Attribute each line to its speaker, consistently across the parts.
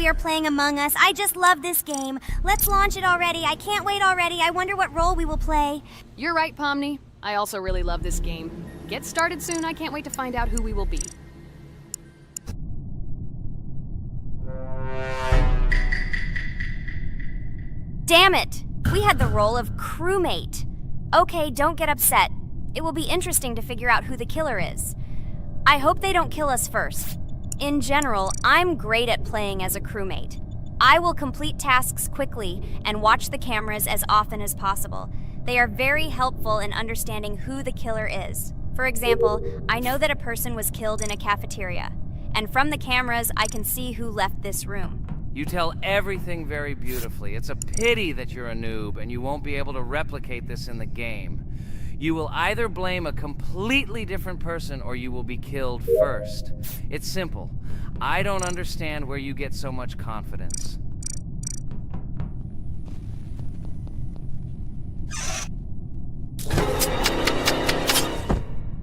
Speaker 1: we are playing Among Us. I just love this game. Let's launch it already. I can't wait already. I wonder what role we will play.
Speaker 2: You're right, Pomni. I also really love this game. Get started soon. I can't wait to find out who we will be.
Speaker 1: Damn it! We had the role of crewmate. Okay, don't get upset. It will be interesting to figure out who the killer is. I hope they don't kill us first. In general, I'm great at playing as a crewmate. I will complete tasks quickly and watch the cameras as often as possible. They are very helpful in understanding who the killer is. For example, I know that a person was killed in a cafeteria, and from the cameras, I can see who left this room.
Speaker 3: You tell everything very beautifully. It's a pity that you're a noob and you won't be able to replicate this in the game. You will either blame a completely different person or you will be killed first. It's simple. I don't understand where you get so much confidence.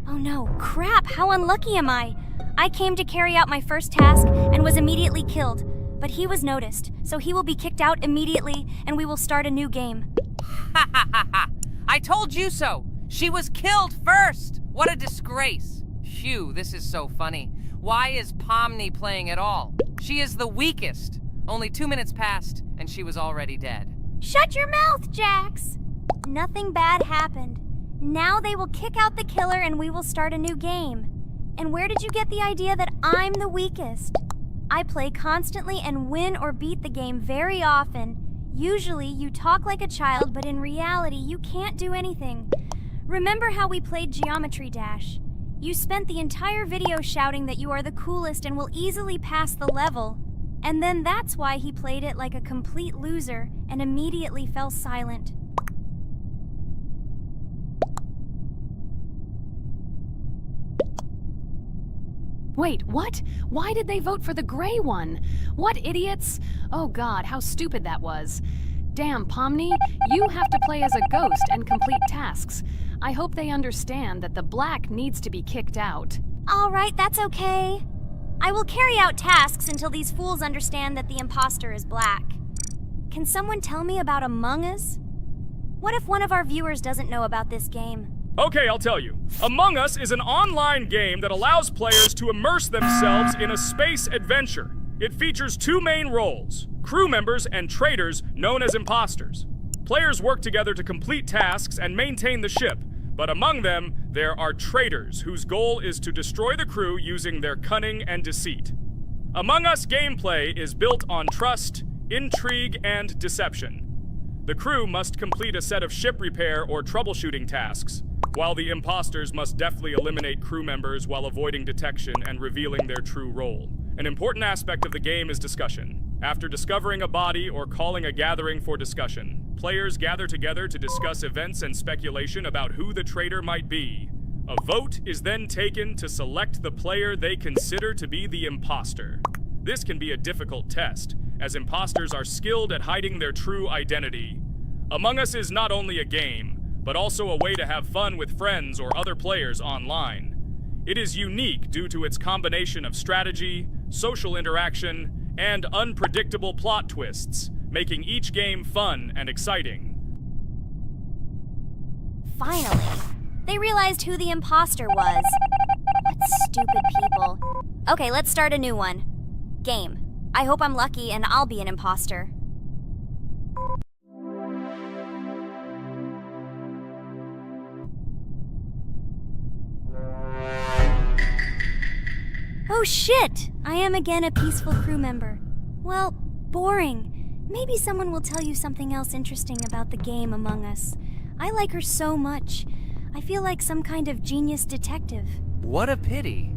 Speaker 1: Oh no, crap, how unlucky am I? I came to carry out my first task and was immediately killed. But he was noticed, so he will be kicked out immediately, and we will start a new game.
Speaker 3: Ha ha ha ha! I told you so! She was killed first! What a disgrace! Phew, this is so funny. Why is Pomni playing at all? She is the weakest. Only 2 minutes passed, and she was already dead.
Speaker 1: Shut your mouth, Jax! Nothing bad happened. Now they will kick out the killer, and we will start a new game. And where did you get the idea that I'm the weakest? I play constantly and win or beat the game very often. Usually, you talk like a child, but in reality, you can't do anything. Remember how we played Geometry Dash? You spent the entire video shouting that you are the coolest and will easily pass the level. And then that's why he played it like a complete loser and immediately fell silent.
Speaker 2: Wait, what? Why did they vote for the gray one? What idiots? Oh god, how stupid that was. Damn, Pomni, you have to play as a ghost and complete tasks. I hope they understand that the black needs to be kicked out.
Speaker 1: All right, that's okay. I will carry out tasks until these fools understand that the imposter is black. Can someone tell me about Among Us? What if one of our viewers doesn't know about this game?
Speaker 4: Okay, I'll tell you. Among Us is an online game that allows players to immerse themselves in a space adventure. It features 2 main roles, crew members and traitors known as imposters. Players work together to complete tasks and maintain the ship, but among them, there are traitors whose goal is to destroy the crew using their cunning and deceit. Among Us gameplay is built on trust, intrigue, and deception. The crew must complete a set of ship repair or troubleshooting tasks, while the imposters must deftly eliminate crew members while avoiding detection and revealing their true role. An important aspect of the game is discussion. After discovering a body or calling a gathering for discussion, players gather together to discuss events and speculation about who the traitor might be. A vote is then taken to select the player they consider to be the imposter. This can be a difficult test, as imposters are skilled at hiding their true identity. Among Us is not only a game, but also a way to have fun with friends or other players online. It is unique due to its combination of strategy, social interaction, and unpredictable plot twists, making each game fun and exciting.
Speaker 1: Finally, they realized who the imposter was. What stupid people. Okay, let's start a new one. Game. I hope I'm lucky and I'll be an imposter. Oh shit! I am again a peaceful crew member. Well, boring. Maybe someone will tell you something else interesting about the game Among Us. I like her so much. I feel like some kind of genius detective.
Speaker 3: What a pity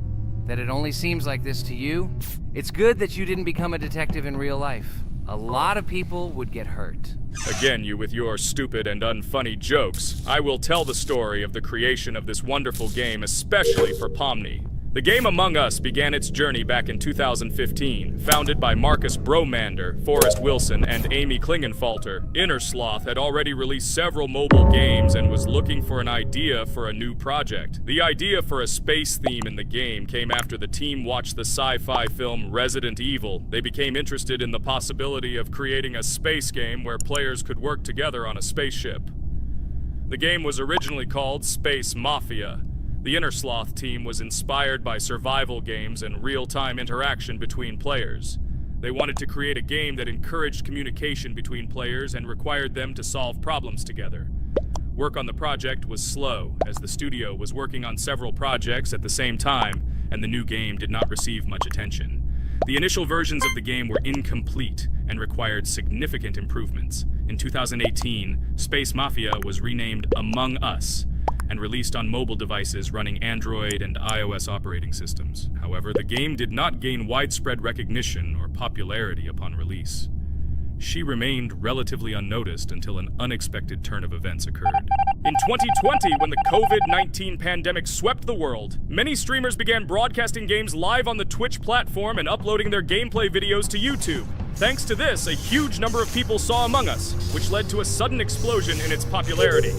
Speaker 3: that it only seems like this to you. It's good that you didn't become a detective in real life. A lot of people would get hurt.
Speaker 4: Again, you with your stupid and unfunny jokes. I will tell the story of the creation of this wonderful game, especially for Pomni. The game Among Us began its journey back in 2015. Founded by Marcus Bromander, Forrest Wilson, and Amy Klingenfalter, Innersloth had already released several mobile games and was looking for an idea for a new project. The idea for a space theme in the game came after the team watched the sci-fi film Resident Evil. They became interested in the possibility of creating a space game where players could work together on a spaceship. The game was originally called Space Mafia. The Innersloth team was inspired by survival games and real-time interaction between players. They wanted to create a game that encouraged communication between players and required them to solve problems together. Work on the project was slow, as the studio was working on several projects at the same time, and the new game did not receive much attention. The initial versions of the game were incomplete and required significant improvements. In 2018, Space Mafia was renamed Among Us and released on mobile devices running Android and iOS operating systems. However, the game did not gain widespread recognition or popularity upon release. She remained relatively unnoticed until an unexpected turn of events occurred. In 2020, when the COVID-19 pandemic swept the world, many streamers began broadcasting games live on the Twitch platform and uploading their gameplay videos to YouTube. Thanks to this, a huge number of people saw Among Us, which led to a sudden explosion in its popularity.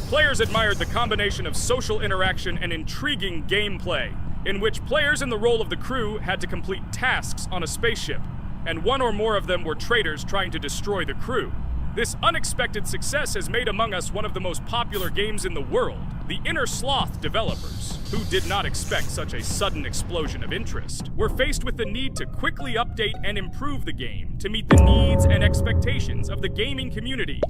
Speaker 4: Players admired the combination of social interaction and intriguing gameplay, in which players in the role of the crew had to complete tasks on a spaceship, and one or more of them were traitors trying to destroy the crew. This unexpected success has made Among Us one of the most popular games in the world. The Innersloth developers, who did not expect such a sudden explosion of interest, were faced with the need to quickly update and improve the game to meet the needs and expectations of the gaming community.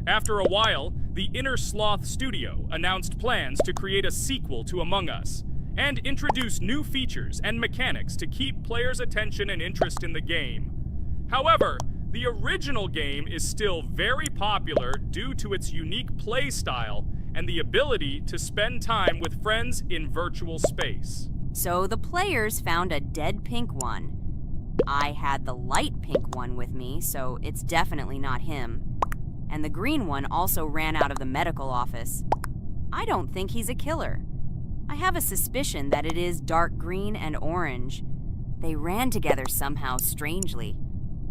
Speaker 4: After a while, the Innersloth studio announced plans to create a sequel to Among Us and introduce new features and mechanics to keep players' attention and interest in the game. However, the original game is still very popular due to its unique play style and the ability to spend time with friends in virtual space.
Speaker 5: So the players found a dead pink one. I had the light pink one with me, so it's definitely not him. And the green one also ran out of the medical office. I don't think he's a killer. I have a suspicion that it is dark green and orange. They ran together somehow strangely.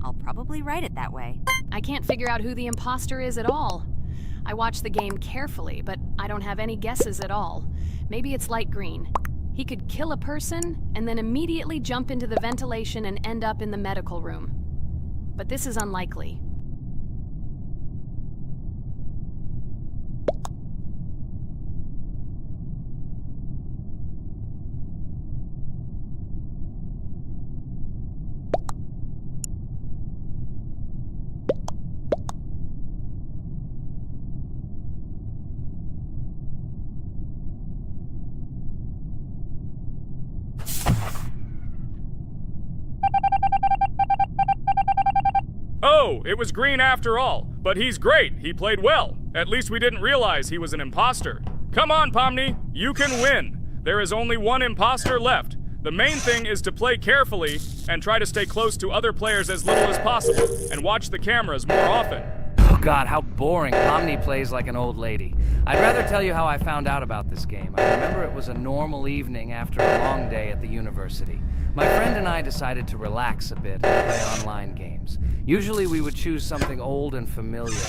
Speaker 5: I'll probably write it that way.
Speaker 2: I can't figure out who the imposter is at all. I watched the game carefully, but I don't have any guesses at all. Maybe it's light green. He could kill a person and then immediately jump into the ventilation and end up in the medical room. But this is unlikely.
Speaker 4: Oh, it was green after all. But he's great. He played well. At least we didn't realize he was an imposter. Come on, Pomni. You can win. There is only one imposter left. The main thing is to play carefully and try to stay close to other players as little as possible and watch the cameras more often.
Speaker 3: Oh God, how boring. Pomni plays like an old lady. I'd rather tell you how I found out about this game. I remember it was a normal evening after a long day at the university. My friend and I decided to relax a bit and play online games. Usually we would choose something old and familiar,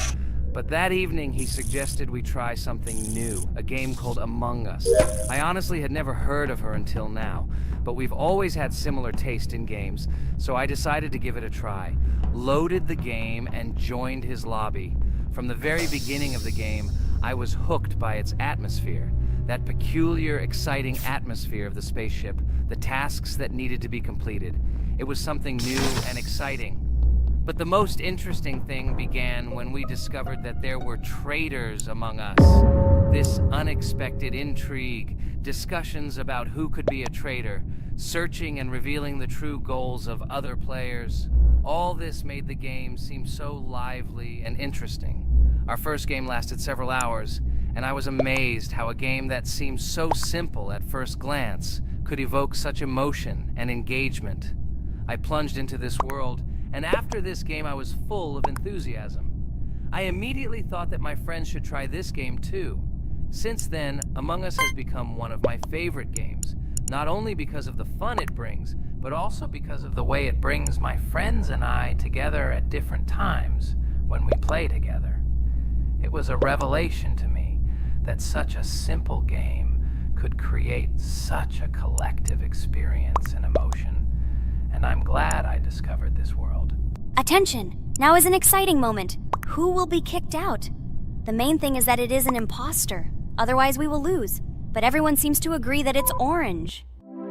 Speaker 3: but that evening he suggested we try something new, a game called Among Us. I honestly had never heard of her until now, but we've always had similar taste in games, so I decided to give it a try. Loaded the game and joined his lobby. From the very beginning of the game, I was hooked by its atmosphere. That peculiar, exciting atmosphere of the spaceship, the tasks that needed to be completed. It was something new and exciting. But the most interesting thing began when we discovered that there were traitors among us. This unexpected intrigue, discussions about who could be a traitor, searching and revealing the true goals of other players. All this made the game seem so lively and interesting. Our first game lasted several hours, and I was amazed how a game that seemed so simple at first glance could evoke such emotion and engagement. I plunged into this world, and after this game I was full of enthusiasm. I immediately thought that my friends should try this game too. Since then, Among Us has become one of my favorite games, Not only because of the fun it brings, but also because of the way it brings my friends and I together at different times when we play together. It was a revelation to me that such a simple game could create such a collective experience and emotion, and I'm glad I discovered this world.
Speaker 1: Attention! Now is an exciting moment. Who will be kicked out? The main thing is that it is an imposter. Otherwise, we will lose. But everyone seems to agree that it's orange.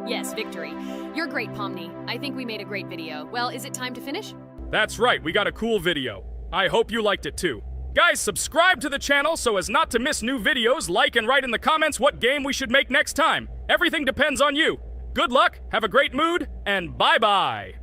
Speaker 2: Yes, victory. You're great, Pomni. I think we made a great video. Well, is it time to finish?
Speaker 4: That's right, we got a cool video. I hope you liked it too. Guys, subscribe to the channel so as not to miss new videos, like and write in the comments what game we should make next time. Everything depends on you. Good luck, have a great mood, and bye-bye.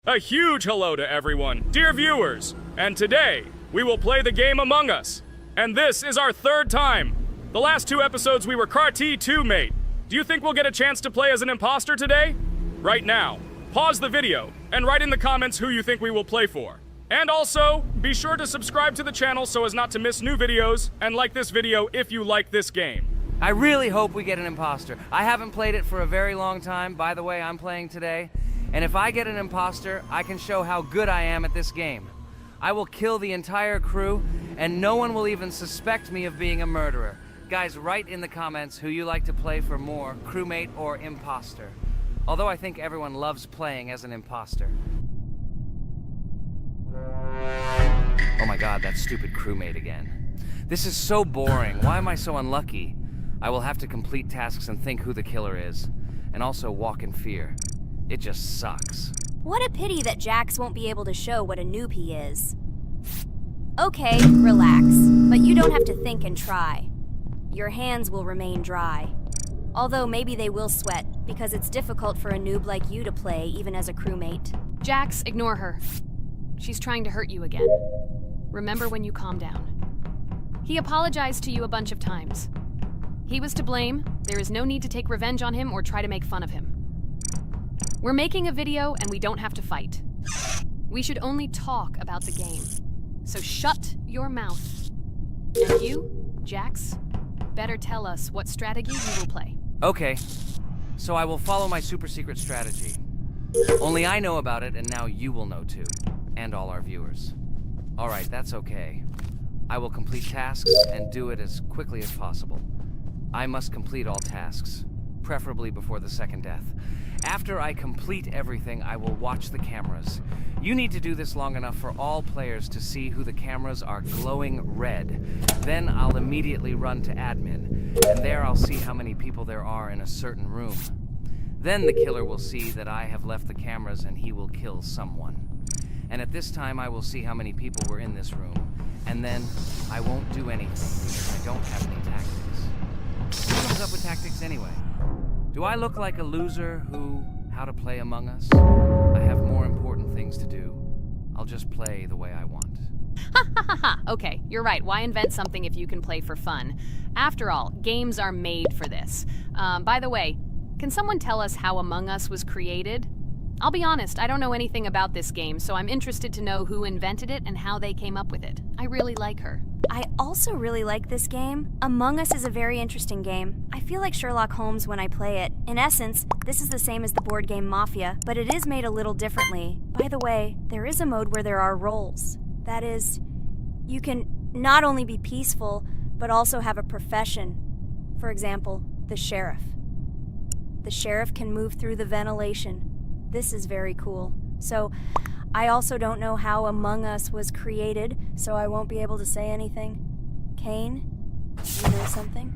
Speaker 4: A huge hello to everyone, dear viewers. And today, we will play the game Among Us. And this is our third time. The last 2 episodes we were Carti 2 mate. Do you think we'll get a chance to play as an imposter today? Right now, pause the video and write in the comments who you think we will play for. And also, be sure to subscribe to the channel so as not to miss new videos, and like this video if you like this game.
Speaker 3: I really hope we get an imposter. I haven't played it for a very long time. By the way, I'm playing today. And if I get an imposter, I can show how good I am at this game. I will kill the entire crew, and no one will even suspect me of being a murderer. Guys, write in the comments who you like to play for more, crewmate or imposter. Although I think everyone loves playing as an imposter. Oh my god, that stupid crewmate again. This is so boring. Why am I so unlucky? I will have to complete tasks and think who the killer is. And also walk in fear. It just sucks.
Speaker 1: What a pity that Jax won't be able to show what a noob he is. Okay, relax. But you don't have to think and try. Your hands will remain dry. Although maybe they will sweat, because it's difficult for a noob like you to play, even as a crewmate.
Speaker 2: Jax, ignore her. She's trying to hurt you again. Remember when you calmed down. He apologized to you a bunch of times. He was to blame. There is no need to take revenge on him or try to make fun of him. We're making a video and we don't have to fight. We should only talk about the game. So shut your mouth. And you, Jax, better tell us what strategy you will play.
Speaker 3: Okay, so I will follow my super secret strategy. Only I know about it, and now you will know too. And all our viewers. Alright, that's okay. I will complete tasks and do it as quickly as possible. I must complete all tasks, preferably before the second death. After I complete everything, I will watch the cameras. You need to do this long enough for all players to see who the cameras are glowing red. Then I'll immediately run to admin, and there I'll see how many people there are in a certain room. Then the killer will see that I have left the cameras and he will kill someone. And at this time I will see how many people were in this room, and then I won't do anything because I don't have any tactics. Who comes up with tactics anyway? Do I look like a loser who, how to play Among Us? I have more important things to do. I'll just play the way I want.
Speaker 2: Ha ha ha ha! Okay, you're right. Why invent something if you can play for fun? After all, games are made for this. By the way, can someone tell us how Among Us was created? I'll be honest, I don't know anything about this game, so I'm interested to know who invented it and how they came up with it. I really like her.
Speaker 1: I also really like this game. Among Us is a very interesting game. I feel like Sherlock Holmes when I play it. In essence, this is the same as the board game Mafia, but it is made a little differently. By the way, there is a mode where there are roles. That is, you can not only be peaceful, but also have a profession. For example, the sheriff. The sheriff can move through the ventilation. This is very cool. So, I also don't know how Among Us was created, so I won't be able to say anything. Kane, you know something?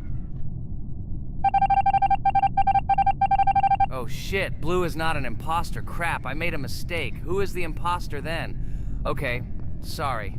Speaker 3: Oh shit, Blue is not an imposter. Crap, I made a mistake. Who is the imposter then? Okay, sorry.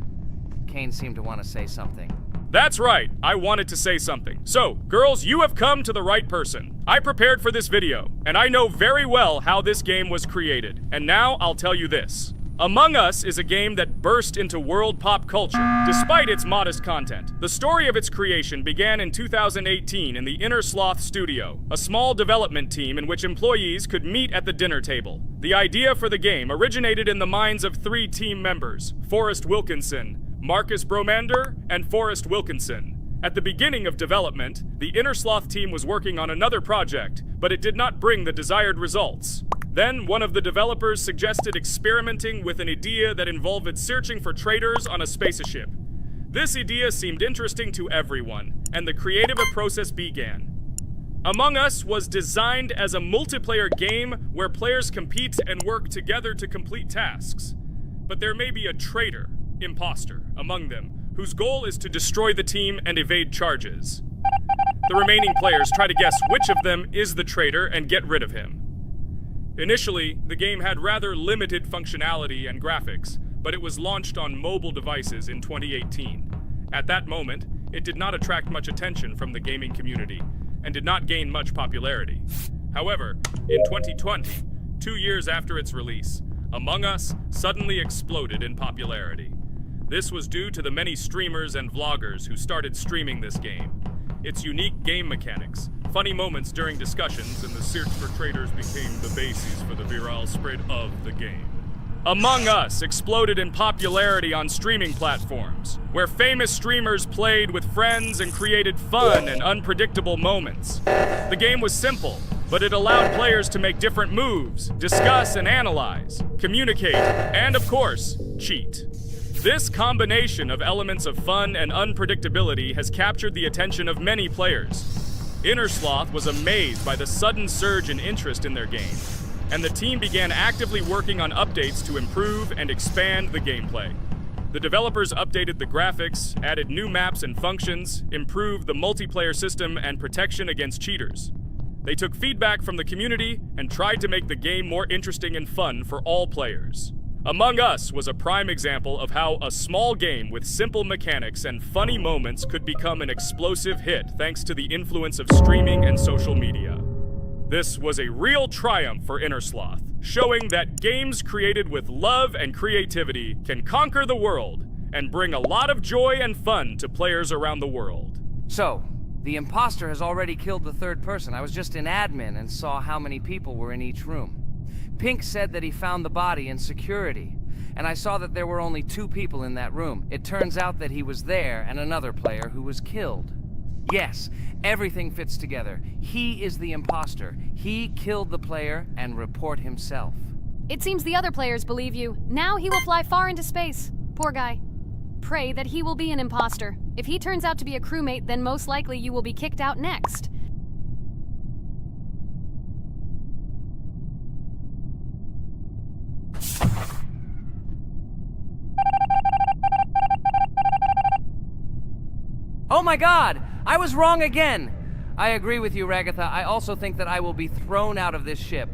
Speaker 3: Kane seemed to want to say something.
Speaker 4: That's right, I wanted to say something. So, girls, you have come to the right person. I prepared for this video, and I know very well how this game was created. And now I'll tell you this. Among Us is a game that burst into world pop culture, despite its modest content. The story of its creation began in 2018 in the Inner Sloth Studio, a small development team in which employees could meet at the dinner table. The idea for the game originated in the minds of 3 team members, Forrest Wilkinson, Marcus Bromander, and Forrest Wilkinson. At the beginning of development, the Innersloth team was working on another project, but it did not bring the desired results. Then, one of the developers suggested experimenting with an idea that involved searching for traitors on a spaceship. This idea seemed interesting to everyone, and the creative process began. Among Us was designed as a multiplayer game where players compete and work together to complete tasks. But there may be a traitor, imposter, among them, whose goal is to destroy the team and evade charges. The remaining players try to guess which of them is the traitor and get rid of him. Initially, the game had rather limited functionality and graphics, but it was launched on mobile devices in 2018. At that moment, it did not attract much attention from the gaming community and did not gain much popularity. However, in 2020, 2 years after its release, Among Us suddenly exploded in popularity. This was due to the many streamers and vloggers who started streaming this game. Its unique game mechanics, funny moments during discussions, and the search for traitors became the basis for the viral spread of the game. Among Us exploded in popularity on streaming platforms, where famous streamers played with friends and created fun and unpredictable moments. The game was simple, but it allowed players to make different moves, discuss and analyze, communicate, and of course, cheat. This combination of elements of fun and unpredictability has captured the attention of many players. Innersloth was amazed by the sudden surge in interest in their game, and the team began actively working on updates to improve and expand the gameplay. The developers updated the graphics, added new maps and functions, improved the multiplayer system and protection against cheaters. They took feedback from the community and tried to make the game more interesting and fun for all players. Among Us was a prime example of how a small game with simple mechanics and funny moments could become an explosive hit thanks to the influence of streaming and social media. This was a real triumph for Innersloth, showing that games created with love and creativity can conquer the world and bring a lot of joy and fun to players around the world.
Speaker 3: So, the imposter has already killed the third person. I was just in admin and saw how many people were in each room. Pink said that he found the body in security, and I saw that there were only 2 people in that room. It turns out that he was there and another player who was killed. Yes, everything fits together. He is the imposter. He killed the player and report himself.
Speaker 2: It seems the other players believe you. Now he will fly far into space. Poor guy. Pray that he will be an imposter. If he turns out to be a crewmate, then most likely you will be kicked out next.
Speaker 3: Oh my god! I was wrong again! I agree with you, Ragatha. I also think that I will be thrown out of this ship.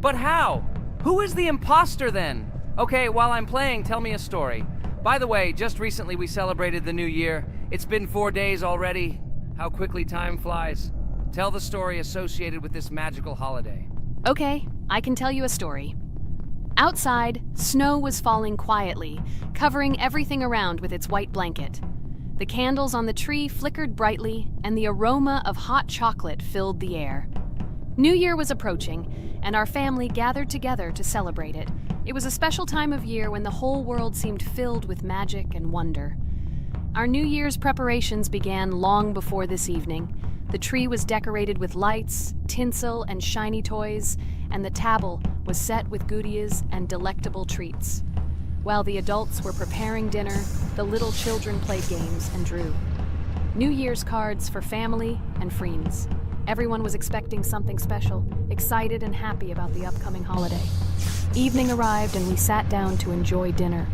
Speaker 3: But how? Who is the imposter then? Okay, while I'm playing, tell me a story. By the way, just recently we celebrated the new year. It's been 4 days already. How quickly time flies. Tell the story associated with this magical holiday.
Speaker 2: Okay, I can tell you a story. Outside, snow was falling quietly, covering everything around with its white blanket. The candles on the tree flickered brightly, and the aroma of hot chocolate filled the air. New Year was approaching, and our family gathered together to celebrate it. It was a special time of year when the whole world seemed filled with magic and wonder. Our New Year's preparations began long before this evening. The tree was decorated with lights, tinsel, and shiny toys, and the table was set with goodies and delectable treats. While the adults were preparing dinner, the little children played games and drew. New Year's cards for family and friends. Everyone was expecting something special, excited and happy about the upcoming holiday. Evening arrived and we sat down to enjoy dinner.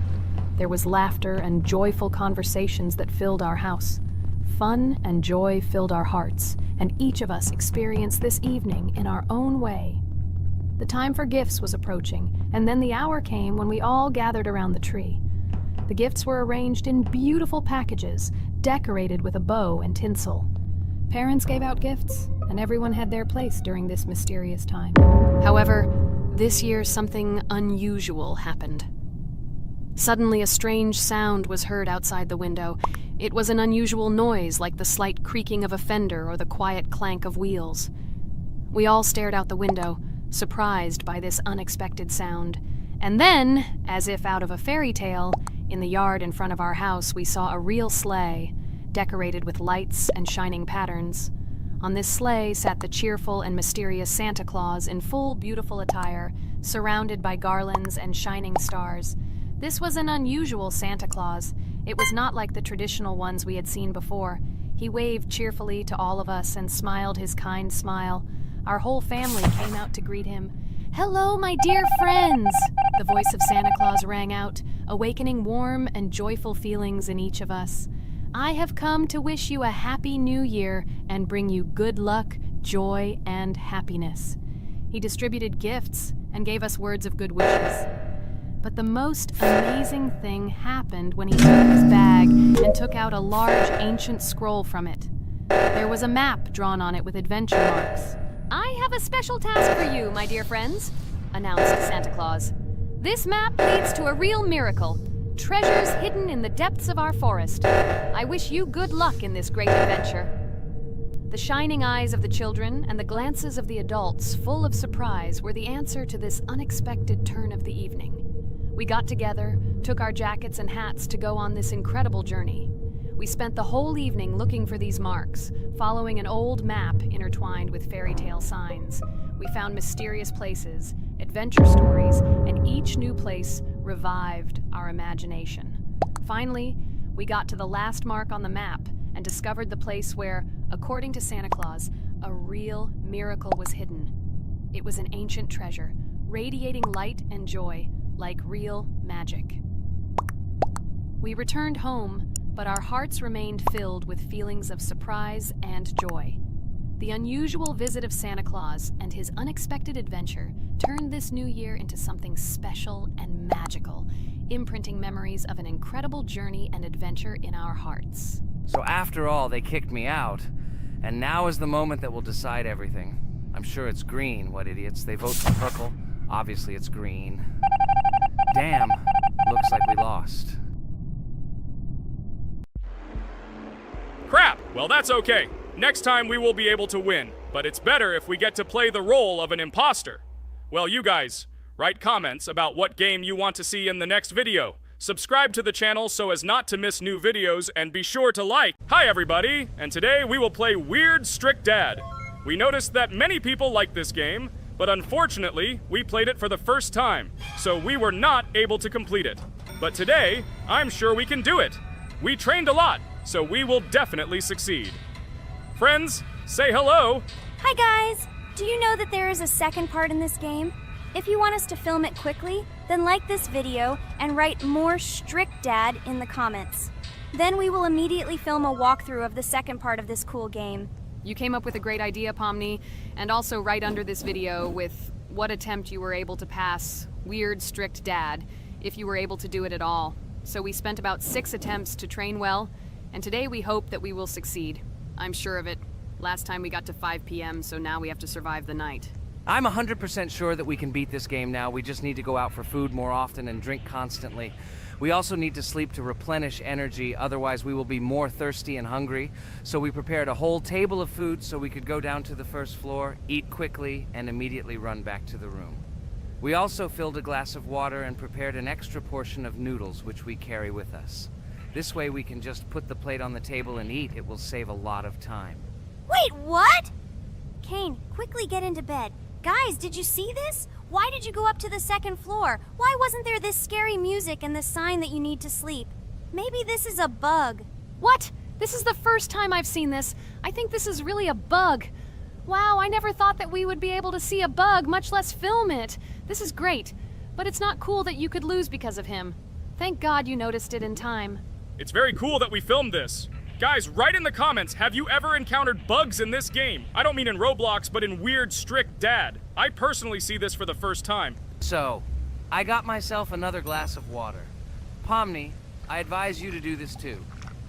Speaker 2: There was laughter and joyful conversations that filled our house. Fun and joy filled our hearts, and each of us experienced this evening in our own way. The time for gifts was approaching, and then the hour came when we all gathered around the tree. The gifts were arranged in beautiful packages, decorated with a bow and tinsel. Parents gave out gifts, and everyone had their place during this mysterious time. However, this year something unusual happened. Suddenly a strange sound was heard outside the window. It was an unusual noise, like the slight creaking of a fender or the quiet clank of wheels. We all stared out the window, surprised by this unexpected sound. And then, as if out of a fairy tale, in the yard in front of our house we saw a real sleigh, decorated with lights and shining patterns. On this sleigh sat the cheerful and mysterious Santa Claus in full beautiful attire, surrounded by garlands and shining stars. This was an unusual Santa Claus. It was not like the traditional ones we had seen before. He waved cheerfully to all of us and smiled his kind smile. Our whole family came out to greet him. "Hello, my dear friends!" The voice of Santa Claus rang out, awakening warm and joyful feelings in each of us. "I have come to wish you a happy new year and bring you good luck, joy, and happiness." He distributed gifts and gave us words of good wishes. But the most amazing thing happened when he took his bag and took out a large ancient scroll from it. There was a map drawn on it with adventure marks. "I have a special task for you, my dear friends," announced Santa Claus. "This map leads to a real miracle. Treasures hidden in the depths of our forest. I wish you good luck in this great adventure." The shining eyes of the children and the glances of the adults, full of surprise, were the answer to this unexpected turn of the evening. We got together, took our jackets and hats to go on this incredible journey. We spent the whole evening looking for these marks, following an old map intertwined with fairy tale signs. We found mysterious places, adventure stories, and each new place revived our imagination. Finally, we got to the last mark on the map and discovered the place where, according to Santa Claus, a real miracle was hidden. It was an ancient treasure, radiating light and joy, like real magic. We returned home, but our hearts remained filled with feelings of surprise and joy. The unusual visit of Santa Claus and his unexpected adventure turned this new year into something special and magical, imprinting memories of an incredible journey and adventure in our hearts.
Speaker 3: So after all, they kicked me out, and now is the moment that will decide everything. I'm sure it's green, what idiots. They vote for purple. Obviously it's green. Damn, looks like we lost.
Speaker 4: Crap! Well, that's okay. Next time we will be able to win, but it's better if we get to play the role of an imposter. Well, you guys, write comments about what game you want to see in the next video. Subscribe to the channel so as not to miss new videos, and be sure to like. Hi everybody, and today we will play Weird Strict Dad. We noticed that many people like this game, but unfortunately, we played it for the first time, so we were not able to complete it. But today, I'm sure we can do it. We trained a lot, so we will definitely succeed. Friends, say hello.
Speaker 1: Hi guys! Do you know that there is a second part in this game? If you want us to film it quickly, then like this video and write "more strict dad" in the comments. Then we will immediately film a walkthrough of the second part of this cool game.
Speaker 2: You came up with a great idea, Pomni, and also right under this video with what attempt you were able to pass Weird Strict Dad, if you were able to do it at all. So we spent about 6 attempts to train well, and today we hope that we will succeed. I'm sure of it. Last time we got to 5 p.m., so now we have to survive the night.
Speaker 3: I'm 100% sure that we can beat this game now. We just need to go out for food more often and drink constantly. We also need to sleep to replenish energy, otherwise we will be more thirsty and hungry. So we prepared a whole table of food so we could go down to the first floor, eat quickly, and immediately run back to the room. We also filled a glass of water and prepared an extra portion of noodles, which we carry with us. This way we can just put the plate on the table and eat. It will save a lot of time.
Speaker 1: Wait, what? Kane, quickly get into bed. Guys, did you see this? Why did you go up to the second floor? Why wasn't there this scary music and the sign that you need to sleep? Maybe this is a bug.
Speaker 2: What? This is the first time I've seen this. I think this is really a bug. Wow, I never thought that we would be able to see a bug, much less film it. This is great, but it's not cool that you could lose because of him. Thank God you noticed it in time.
Speaker 4: It's very cool that we filmed this. Guys, write in the comments, have you ever encountered bugs in this game? I don't mean in Roblox, but in Weird Strict Dad. I personally see this for the first time.
Speaker 3: So, I got myself another glass of water. Pomni, I advise you to do this too.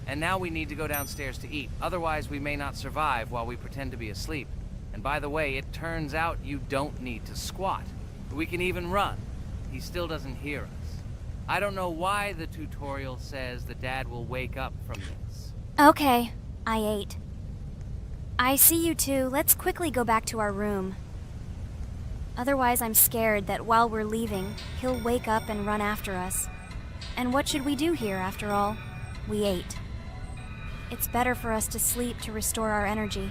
Speaker 3: And now we need to go downstairs to eat. Otherwise, we may not survive while we pretend to be asleep. And by the way, it turns out you don't need to squat. We can even run. He still doesn't hear us. I don't know why the tutorial says the dad will wake up from this.
Speaker 1: Okay, I ate. I see you two. Let's quickly go back to our room. Otherwise, I'm scared that while we're leaving, he'll wake up and run after us. And what should we do here, after all? We ate. It's better for us to sleep to restore our energy.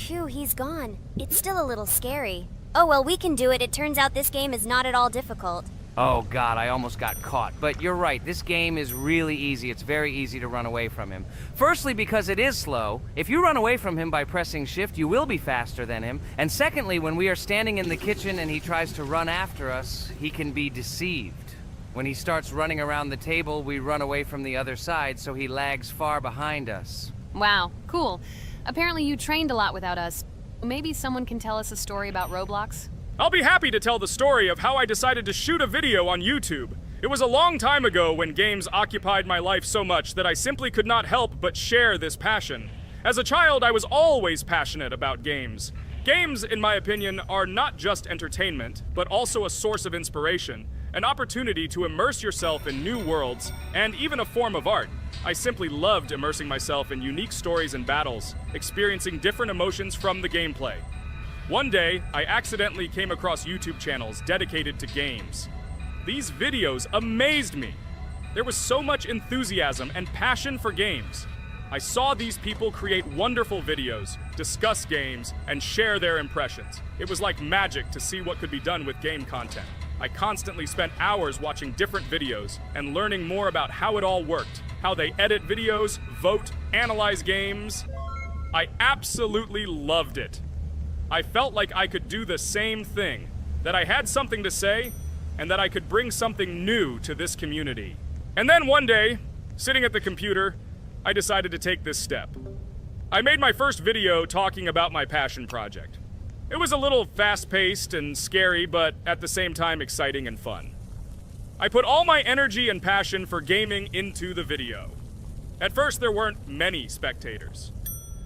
Speaker 6: Phew, he's gone. It's still a little scary. Oh well, we can do it. It turns out this game is not at all difficult.
Speaker 3: Oh god, I almost got caught. But you're right, this game is really easy. It's very easy to run away from him. Firstly, because it is slow. If you run away from him by pressing shift, you will be faster than him. And secondly, when we are standing in the kitchen and he tries to run after us, he can be deceived. When he starts running around the table, we run away from the other side, so he lags far behind us.
Speaker 2: Wow, cool. Apparently you trained a lot without us. Maybe someone can tell us a story about Roblox?
Speaker 4: I'll be happy to tell the story of how I decided to shoot a video on YouTube. It was a long time ago when games occupied my life so much that I simply could not help but share this passion. As a child, I was always passionate about games. Games, in my opinion, are not just entertainment, but also a source of inspiration, an opportunity to immerse yourself in new worlds, and even a form of art. I simply loved immersing myself in unique stories and battles, experiencing different emotions from the gameplay. One day, I accidentally came across YouTube channels dedicated to games. These videos amazed me. There was so much enthusiasm and passion for games. I saw these people create wonderful videos, discuss games, and share their impressions. It was like magic to see what could be done with game content. I constantly spent hours watching different videos and learning more about how it all worked, how they edit videos, vote, analyze games. I absolutely loved it. I felt like I could do the same thing, that I had something to say, and that I could bring something new to this community. And then one day, sitting at the computer, I decided to take this step. I made my first video talking about my passion project. It was a little fast-paced and scary, but at the same time exciting and fun. I put all my energy and passion for gaming into the video. At first, there weren't many spectators.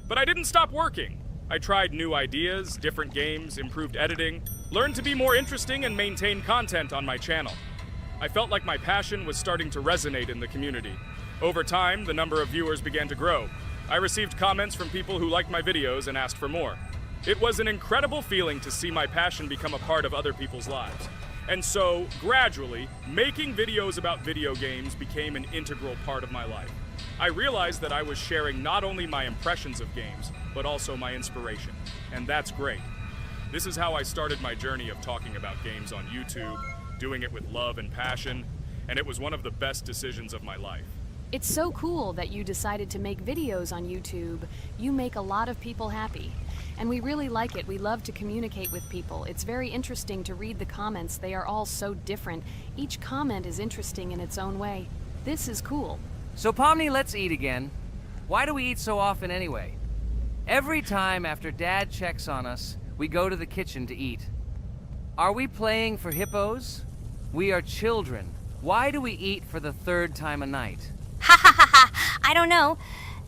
Speaker 4: But I didn't stop working. I tried new ideas, different games, improved editing, learned to be more interesting, and maintain content on my channel. I felt like my passion was starting to resonate in the community. Over time, the number of viewers began to grow. I received comments from people who liked my videos and asked for more. It was an incredible feeling to see my passion become a part of other people's lives. And so, gradually, making videos about video games became an integral part of my life. I realized that I was sharing not only my impressions of games, but also my inspiration. And that's great. This is how I started my journey of talking about games on YouTube, doing it with love and passion, and it was one of the best decisions of my life.
Speaker 2: It's so cool that you decided to make videos on YouTube. You make a lot of people happy. And we really like it. We love to communicate with people. It's very interesting to read the comments. They are all so different. Each comment is interesting in its own way. This is cool.
Speaker 3: So Pomni, let's eat again. Why do we eat so often anyway? Every time after Dad checks on us, we go to the kitchen to eat. Are we playing for hippos? We are children. Why do we eat for the third time a night?
Speaker 6: Ha ha ha ha! I don't know.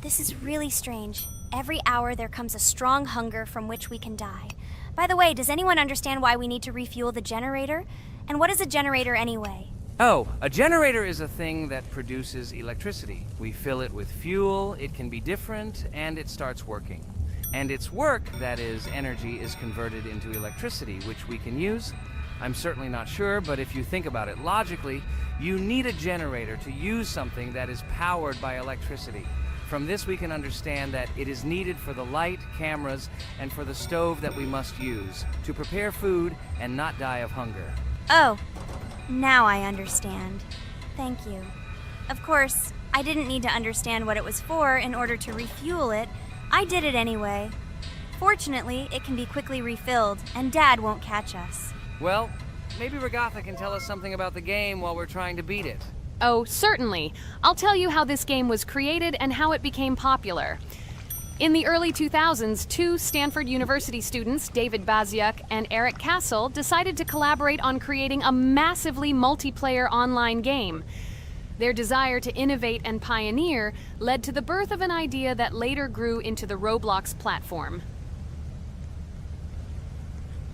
Speaker 6: This is really strange. Every hour there comes a strong hunger from which we can die. By the way, does anyone understand why we need to refuel the generator? And what is a generator anyway?
Speaker 3: Oh, a generator is a thing that produces electricity. We fill it with fuel, it can be different, and it starts working. And its work, that is, energy, is converted into electricity, which we can use. I'm certainly not sure, but if you think about it logically, you need a generator to use something that is powered by electricity. From this we can understand that it is needed for the light, cameras, and for the stove that we must use, to prepare food and not die of hunger.
Speaker 1: Oh, now I understand. Thank you. Of course, I didn't need to understand what it was for in order to refuel it. I did it anyway. Fortunately, it can be quickly refilled, and Dad won't catch us.
Speaker 3: Well, maybe Regatha can tell us something about the game while we're trying to beat it.
Speaker 2: Oh, certainly. I'll tell you how this game was created and how it became popular. In the early 2000s, two Stanford University students, David Baziuk and Eric Castle, decided to collaborate on creating a massively multiplayer online game. Their desire to innovate and pioneer led to the birth of an idea that later grew into the Roblox platform.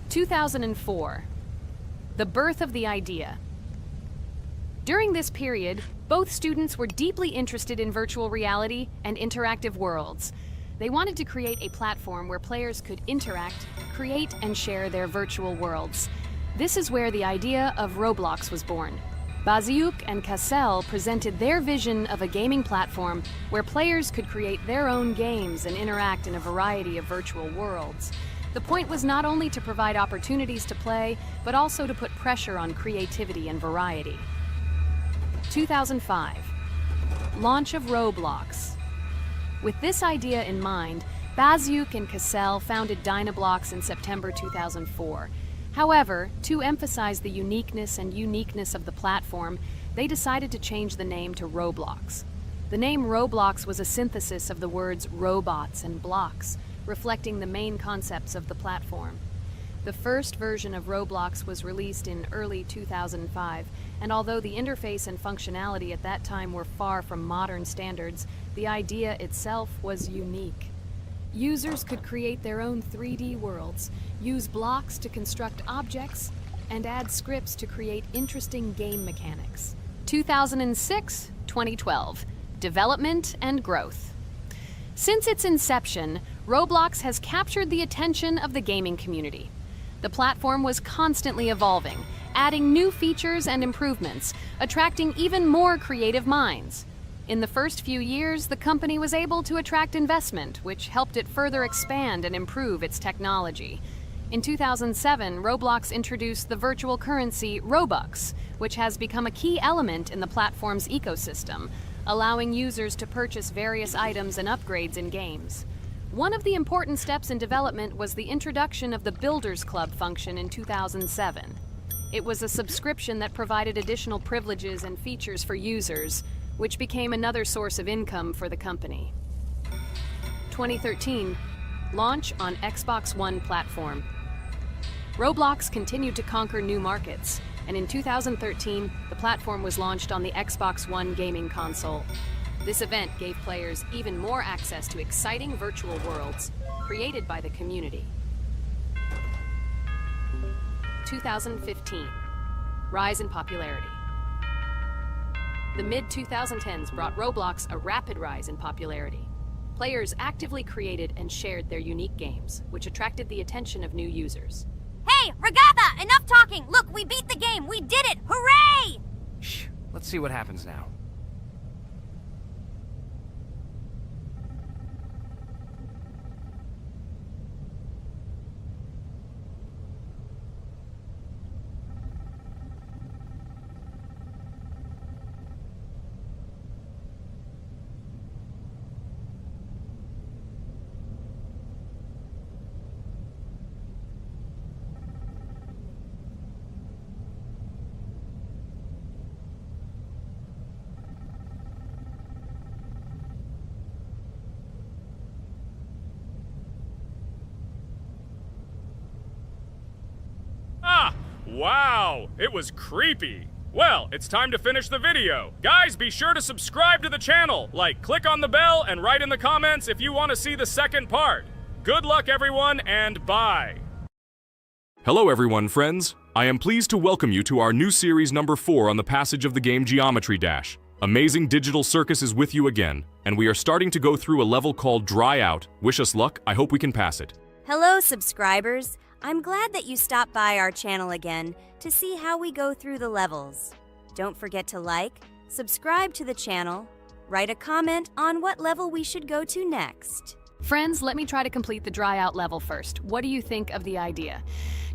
Speaker 2: 2004. The birth of the idea. During this period, both students were deeply interested in virtual reality and interactive worlds. They wanted to create a platform where players could interact, create, and share their virtual worlds. This is where the idea of Roblox was born. Baziuk and Cassel presented their vision of a gaming platform where players could create their own games and interact in a variety of virtual worlds. The point was not only to provide opportunities to play, but also to put pressure on creativity and variety. 2005. Launch of Roblox. With this idea in mind, Baziuk and Cassel founded Dynablox in September 2004. However, to emphasize the uniqueness of the platform, they decided to change the name to Roblox. The name Roblox was a synthesis of the words robots and blocks, reflecting the main concepts of the platform. The first version of Roblox was released in early 2005, and although the interface and functionality at that time were far from modern standards, the idea itself was unique. Users could create their own 3D worlds, use blocks to construct objects, and add scripts to create interesting game mechanics. 2006-2012. Development and growth. Since its inception, Roblox has captured the attention of the gaming community. The platform was constantly evolving, adding new features and improvements, attracting even more creative minds. In the first few years, the company was able to attract investment, which helped it further expand and improve its technology. In 2007, Roblox introduced the virtual currency Robux, which has become a key element in the platform's ecosystem, allowing users to purchase various items and upgrades in games. One of the important steps in development was the introduction of the Builders Club function in 2007. It was a subscription that provided additional privileges and features for users, which became another source of income for the company. 2013, launch on Xbox One platform. Roblox continued to conquer new markets, and in 2013, the platform was launched on the Xbox One gaming console. This event gave players even more access to exciting virtual worlds created by the community. 2015, rise in popularity. The mid-2010s brought Roblox a rapid rise in popularity. Players actively created and shared their unique games, which attracted the attention of new users.
Speaker 6: Hey, Regatha, enough talking! Look, we beat the game! We did it! Hooray!
Speaker 3: Shh, let's see what happens now.
Speaker 4: Wow, it was creepy. Well, it's time to finish the video. Guys, be sure to subscribe to the channel, click on the bell, and write in the comments if you want to see the second part. Good luck, everyone, and bye.
Speaker 7: Hello everyone, friends. I am pleased to welcome you to our new series number 4 on the passage of the game Geometry Dash. Amazing Digital Circus is with you again, and we are starting to go through a level called Dry Out. Wish us luck, I hope we can pass it.
Speaker 5: Hello, subscribers. I'm glad that you stopped by our channel again to see how we go through the levels. Don't forget to like, subscribe to the channel, write a comment on what level we should go to next.
Speaker 2: Friends, let me try to complete the Dry Out level first. What do you think of the idea?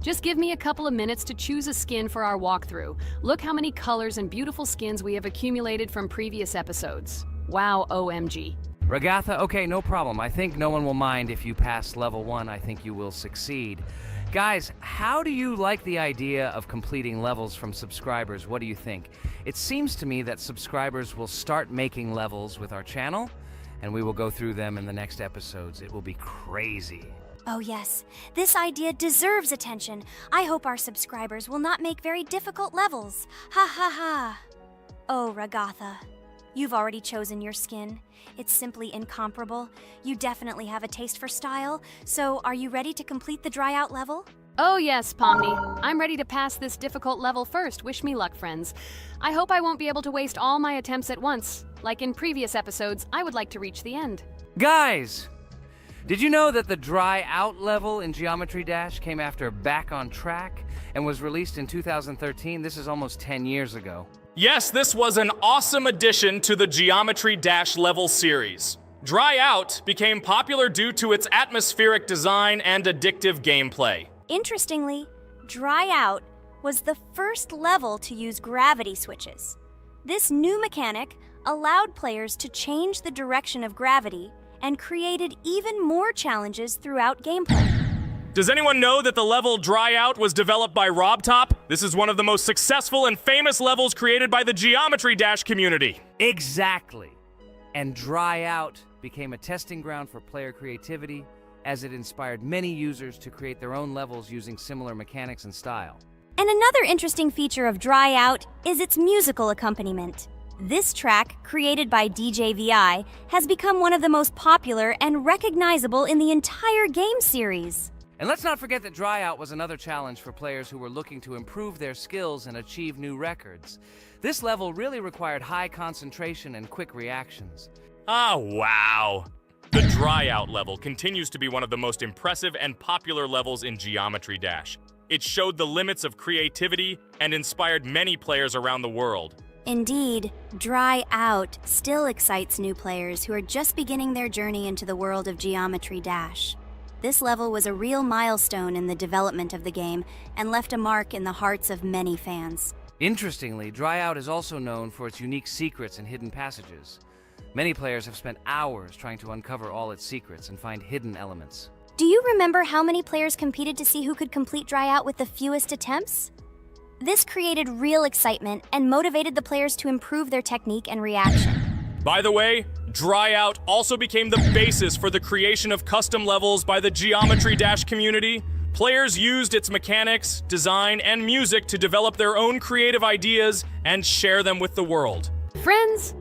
Speaker 2: Just give me a couple of minutes to choose a skin for our walkthrough. Look how many colors and beautiful skins we have accumulated from previous episodes. Wow, OMG.
Speaker 3: Regatha, okay, no problem. I think no one will mind if you pass level 1. I think you will succeed. Guys, how do you like the idea of completing levels from subscribers? What do you think? It seems to me that subscribers will start making levels with our channel, and we will go through them in the next episodes. It will be crazy.
Speaker 6: Oh yes, this idea deserves attention. I hope our subscribers will not make very difficult levels. Ha ha ha. Oh, Regatha, you've already chosen your skin. It's simply incomparable. You definitely have a taste for style. So, are you ready to complete the Dry Out level?
Speaker 2: Oh yes, Pomni. I'm ready to pass this difficult level first. Wish me luck, friends. I hope I won't be able to waste all my attempts at once. Like in previous episodes, I would like to reach the end.
Speaker 3: Guys! Did you know that the Dry Out level in Geometry Dash came after Back on Track and was released in 2013? This is almost 10 years ago.
Speaker 4: Yes, this was an awesome addition to the Geometry Dash level series. Dry Out became popular due to its atmospheric design and addictive gameplay.
Speaker 6: Interestingly, Dry Out was the first level to use gravity switches. This new mechanic allowed players to change the direction of gravity and created even more challenges throughout gameplay.
Speaker 4: Does anyone know that the level Dry Out was developed by RobTop? This is one of the most successful and famous levels created by the Geometry Dash community.
Speaker 3: Exactly. And Dry Out became a testing ground for player creativity, as it inspired many users to create their own levels using similar mechanics and style.
Speaker 6: And another interesting feature of Dry Out is its musical accompaniment. This track, created by DJ VI, has become one of the most popular and recognizable in the entire game series.
Speaker 3: And let's not forget that Dry Out was another challenge for players who were looking to improve their skills and achieve new records. This level really required high concentration and quick reactions.
Speaker 4: Ah, wow. The Dry Out level continues to be one of the most impressive and popular levels in Geometry Dash. It showed the limits of creativity and inspired many players around the world.
Speaker 6: Indeed, Dry Out still excites new players who are just beginning their journey into the world of Geometry Dash. This level was a real milestone in the development of the game and left a mark in the hearts of many fans.
Speaker 3: Interestingly, Dry Out is also known for its unique secrets and hidden passages. Many players have spent hours trying to uncover all its secrets and find hidden elements.
Speaker 6: Do you remember how many players competed to see who could complete Dry Out with the fewest attempts? This created real excitement and motivated the players to improve their technique and reaction.
Speaker 4: By the way, Dry Out also became the basis for the creation of custom levels by the Geometry Dash community. Players used its mechanics, design, and music to develop their own creative ideas and share them with the world.
Speaker 2: Friends,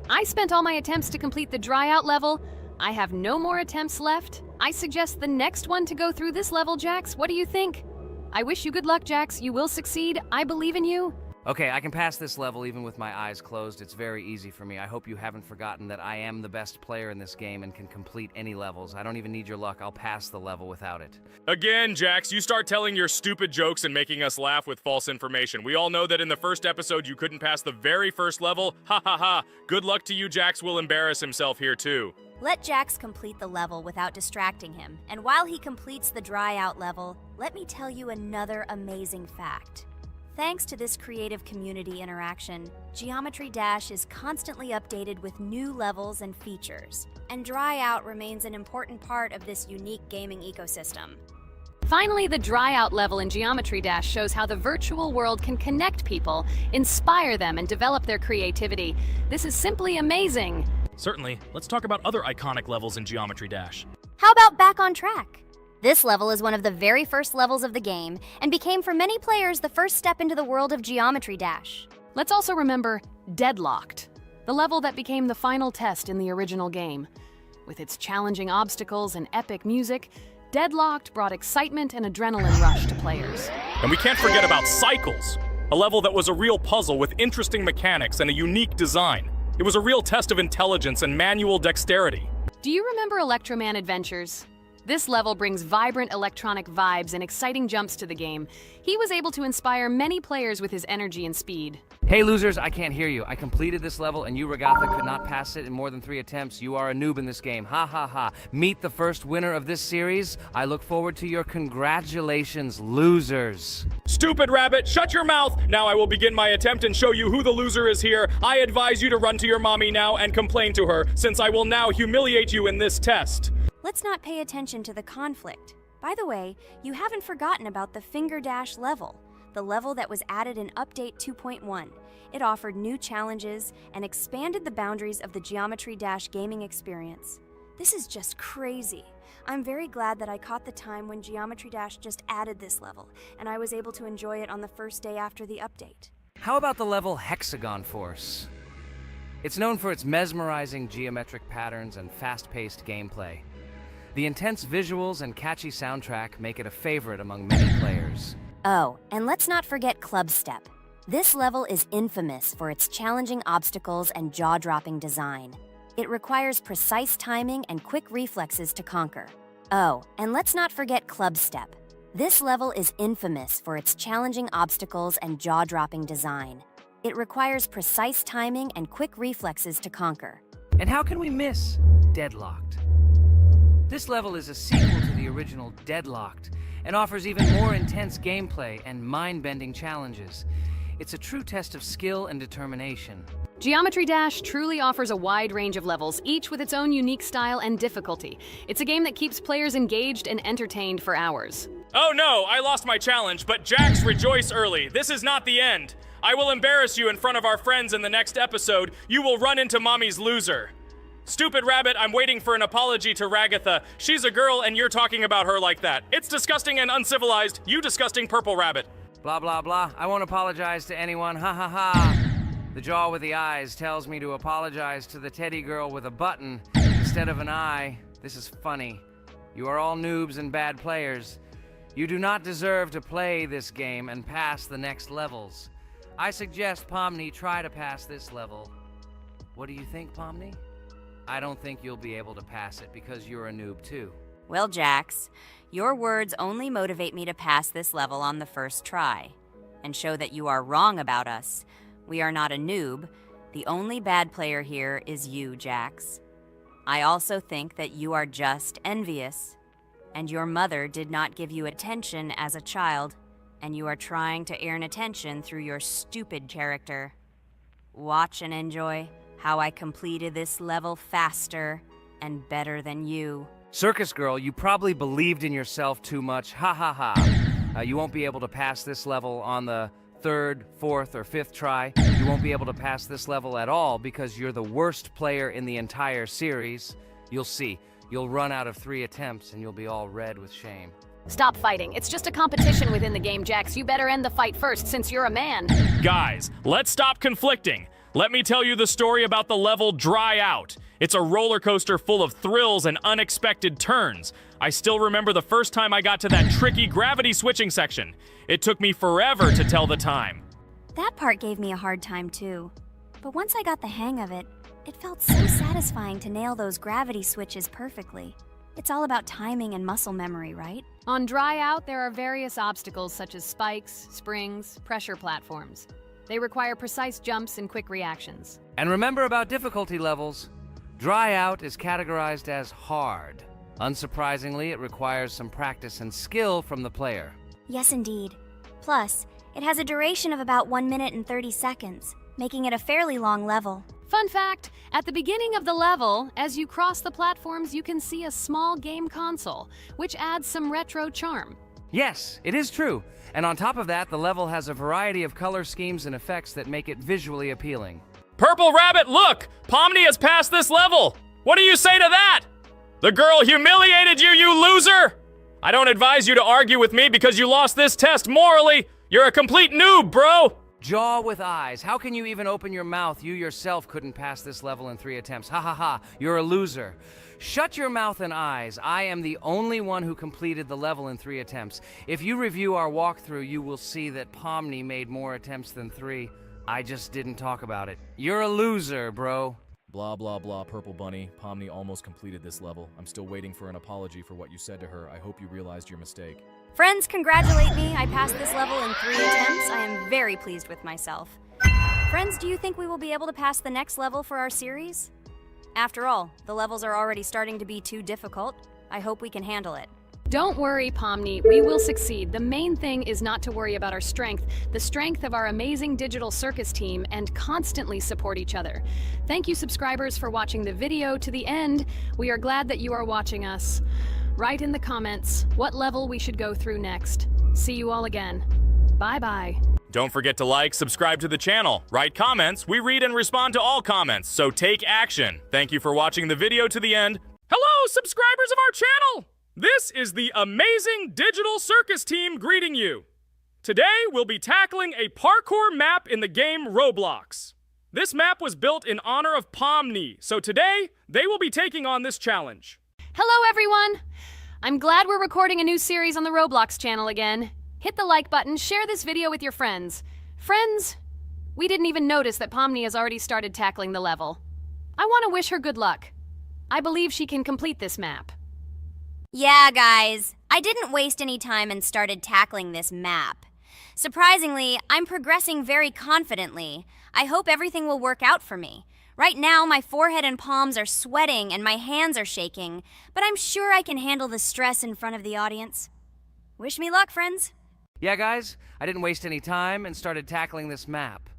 Speaker 2: I spent all my attempts to complete the Dry Out level. I have no more attempts left. I suggest the next one to go through this level, Jax. What do you think? I wish you good luck, Jax. You will succeed. I believe in you.
Speaker 3: Okay, I can pass this level even with my eyes closed. It's very easy for me. I hope you haven't forgotten that I am the best player in this game and can complete any levels. I don't even need your luck. I'll pass the level without it.
Speaker 4: Again, Jax, you start telling your stupid jokes and making us laugh with false information. We all know that in the first episode you couldn't pass the very first level. Ha ha ha. Good luck to you, Jax will embarrass himself here too.
Speaker 6: Let Jax complete the level without distracting him. And while he completes the Dry Out level, let me tell you another amazing fact. Thanks to this creative community interaction, Geometry Dash is constantly updated with new levels and features, and Dry Out remains an important part of this unique gaming ecosystem.
Speaker 2: Finally, the Dry Out level in Geometry Dash shows how the virtual world can connect people, inspire them, and develop their creativity. This is simply amazing.
Speaker 4: Certainly. Let's talk about other iconic levels in Geometry Dash.
Speaker 6: How about Back on Track? This level is one of the very first levels of the game and became for many players the first step into the world of Geometry Dash.
Speaker 2: Let's also remember Deadlocked, the level that became the final test in the original game. With its challenging obstacles and epic music, Deadlocked brought excitement and adrenaline rush to players.
Speaker 4: And we can't forget about Cycles, a level that was a real puzzle with interesting mechanics and a unique design. It was a real test of intelligence and manual dexterity.
Speaker 2: Do you remember Electroman Adventures? This level brings vibrant electronic vibes and exciting jumps to the game. He was able to inspire many players with his energy and speed.
Speaker 3: Hey losers, I can't hear you. I completed this level and you, Regatha, could not pass it in more than 3 attempts. You are a noob in this game. Ha ha ha. Meet the first winner of this series. I look forward to your congratulations, losers.
Speaker 4: Stupid rabbit, shut your mouth! Now I will begin my attempt and show you who the loser is here. I advise you to run to your mommy now and complain to her, since I will now humiliate you in this test.
Speaker 6: Let's not pay attention to the conflict. By the way, you haven't forgotten about the Finger Dash level, the level that was added in Update 2.1. It offered new challenges and expanded the boundaries of the Geometry Dash gaming experience. This is just crazy. I'm very glad that I caught the time when Geometry Dash just added this level, and I was able to enjoy it on the first day after the update.
Speaker 3: How about the level Hexagon Force? It's known for its mesmerizing geometric patterns and fast-paced gameplay. The intense visuals and catchy soundtrack make it a favorite among many players.
Speaker 6: Oh, and let's not forget Club Step. This level is infamous for its challenging obstacles and jaw-dropping design. It requires precise timing and quick reflexes to conquer. Oh, and let's not forget Club Step. This level is infamous for its challenging obstacles and jaw-dropping design. It requires precise timing and quick reflexes to conquer.
Speaker 3: And how can we miss Deadlocked? This level is a sequel to the original Deadlocked and offers even more intense gameplay and mind-bending challenges. It's a true test of skill and determination.
Speaker 2: Geometry Dash truly offers a wide range of levels, each with its own unique style and difficulty. It's a game that keeps players engaged and entertained for hours.
Speaker 4: Oh no, I lost my challenge, but Jax, rejoice early. This is not the end. I will embarrass you in front of our friends in the next episode. You will run into Mommy's loser. Stupid Rabbit, I'm waiting for an apology to Ragatha. She's a girl and you're talking about her like that. It's disgusting and uncivilized, you disgusting purple rabbit.
Speaker 3: Blah, blah, blah. I won't apologize to anyone. Ha ha ha. The jaw with the eyes tells me to apologize to the teddy girl with a button instead of an eye. This is funny. You are all noobs and bad players. You do not deserve to play this game and pass the next levels. I suggest Pomni try to pass this level. What do you think, Pomni? I don't think you'll be able to pass it because you're a noob too.
Speaker 5: Well, Jax, your words only motivate me to pass this level on the first try and show that you are wrong about us. We are not a noob. The only bad player here is you, Jax. I also think that you are just envious, and your mother did not give you attention as a child, and you are trying to earn attention through your stupid character. Watch and enjoy how I completed this level faster and better than you.
Speaker 3: Circus girl, you probably believed in yourself too much. Ha ha ha. You won't be able to pass this level on the third, fourth, or fifth try. You won't be able to pass this level at all because you're the worst player in the entire series. You'll see. You'll run out of 3 attempts and you'll be all red with shame.
Speaker 2: Stop fighting. It's just a competition within the game, Jax. You better end the fight first since you're a man.
Speaker 4: Guys, let's stop conflicting. Let me tell you the story about the level Dry Out. It's a roller coaster full of thrills and unexpected turns. I still remember the first time I got to that tricky gravity switching section. It took me forever to tell the time.
Speaker 6: That part gave me a hard time too. But once I got the hang of it, it felt so satisfying to nail those gravity switches perfectly. It's all about timing and muscle memory, right?
Speaker 2: On Dry Out, there are various obstacles such as spikes, springs, pressure platforms. They require precise jumps and quick reactions.
Speaker 3: And remember about difficulty levels. Dry Out is categorized as hard. Unsurprisingly, it requires some practice and skill from the player.
Speaker 6: Yes, indeed. Plus, it has a duration of about 1 minute and 30 seconds, making it a fairly long level.
Speaker 2: Fun fact, at the beginning of the level, as you cross the platforms, you can see a small game console, which adds some retro charm.
Speaker 3: Yes, it is true. And on top of that, the level has a variety of color schemes and effects that make it visually appealing.
Speaker 4: Purple Rabbit, look! Pomni has passed this level! What do you say to that? The girl humiliated you, you loser! I don't advise you to argue with me because you lost this test morally. You're a complete noob, bro!
Speaker 3: Jaw with eyes. How can you even open your mouth? You yourself couldn't pass this level in 3 attempts. Ha ha ha. You're a loser. Shut your mouth and eyes. I am the only one who completed the level in 3 attempts. If you review our walkthrough, you will see that Pomni made more attempts than 3. I just didn't talk about it. You're a loser, bro.
Speaker 8: Blah, blah, blah, Purple Bunny. Pomni almost completed this level. I'm still waiting for an apology for what you said to her. I hope you realized your mistake.
Speaker 6: Friends, congratulate me. I passed this level in 3 attempts. I am very pleased with myself. Friends, do you think we will be able to pass the next level for our series? After all, the levels are already starting to be too difficult. I hope we can handle it.
Speaker 2: Don't worry, Pomni, we will succeed. The main thing is not to worry about our strength, the strength of our amazing digital circus team, and constantly support each other. Thank you, subscribers, for watching the video to the end. We are glad that you are watching us. Write in the comments what level we should go through next. See you all again. Bye-bye.
Speaker 4: Don't forget to like, subscribe to the channel, write comments. We read and respond to all comments, so take action. Thank you for watching the video to the end. Hello, subscribers of our channel! This is the amazing digital circus team greeting you. Today, we'll be tackling a parkour map in the game Roblox. This map was built in honor of Pomni, so today, they will be taking on this challenge.
Speaker 2: Hello, everyone! I'm glad we're recording a new series on the Roblox channel again. Hit the like button, share this video with your friends. Friends, we didn't even notice that Pomni has already started tackling the level. I want to wish her good luck. I believe she can complete this map.
Speaker 6: Yeah, guys, I didn't waste any time and started tackling this map. Surprisingly, I'm progressing very confidently. I hope everything will work out for me. Right now, my forehead and palms are sweating and my hands are shaking, but I'm sure I can handle the stress in front of the audience. Wish me luck, friends.
Speaker 3: Yeah, guys, I didn't waste any time and started tackling this map.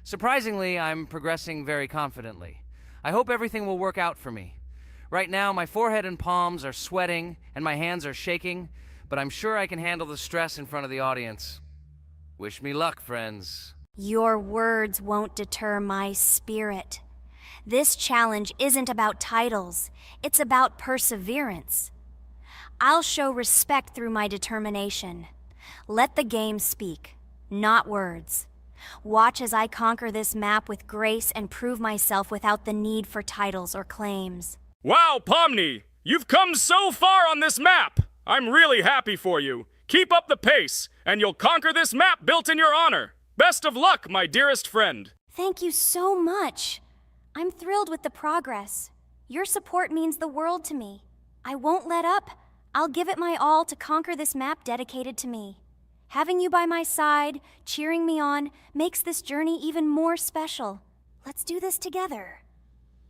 Speaker 3: Surprisingly, I'm progressing very confidently. I hope everything will work out for me. Right now, my forehead and palms are sweating and my hands are shaking, but I'm sure I can handle the stress in front of the audience. Wish me luck, friends.
Speaker 6: Your words won't deter my spirit. This challenge isn't about titles, it's about perseverance. I'll show respect through my determination. Let the game speak, not words. Watch as I conquer this map with grace and prove myself without the need for titles or claims.
Speaker 4: Wow, Pomni! You've come so far on this map! I'm really happy for you. Keep up the pace, and you'll conquer this map built in your honor. Best of luck, my dearest friend.
Speaker 6: Thank you so much. I'm thrilled with the progress. Your support means the world to me. I won't let up. I'll give it my all to conquer this map dedicated to me. Having you by my side, cheering me on, makes this journey even more special. Let's do this together.